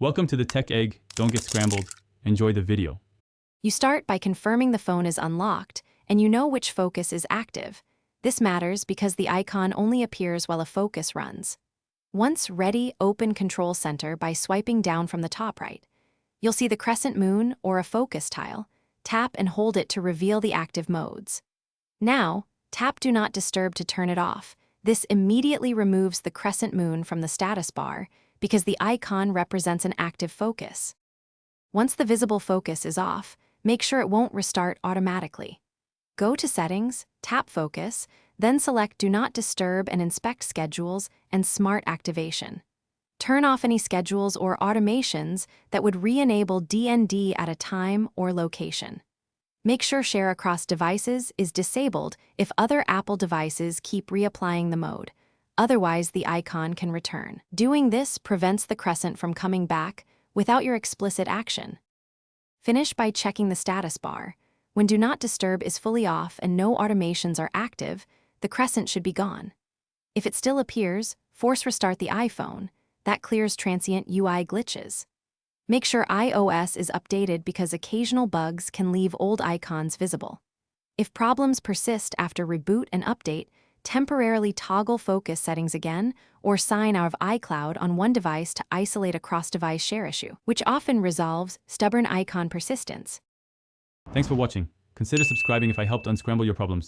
Welcome to the Tech Egg. Don't get scrambled. Enjoy the video. You start by confirming the phone is unlocked and you know which focus is active. This matters because the icon only appears while a focus runs. Once ready, open Control Center by swiping down from the top right. You'll see the crescent moon or a focus tile. Tap and hold it to reveal the active modes. Now, tap Do Not Disturb to turn it off. This immediately removes the crescent moon from the status bar because the icon represents an active focus. Once the visible focus is off, make sure it won't restart automatically. Go to Settings, tap Focus, then select Do Not Disturb and inspect Schedules and Smart Activation. Turn off any schedules or automations that would re-enable DND at a time or location. Make sure Share Across Devices is disabled if other Apple devices keep reapplying the mode. Otherwise, the icon can return. Doing this prevents the crescent from coming back without your explicit action. Finish by checking the status bar. When Do Not Disturb is fully off and no automations are active, the crescent should be gone. If it still appears, force restart the iPhone. That clears transient UI glitches. Make sure iOS is updated because occasional bugs can leave old icons visible. If problems persist after reboot and update, temporarily toggle focus settings again or sign out of iCloud on one device to isolate a cross-device share issue, which often resolves stubborn icon persistence. Thanks for watching. Consider subscribing if I helped unscramble your problems.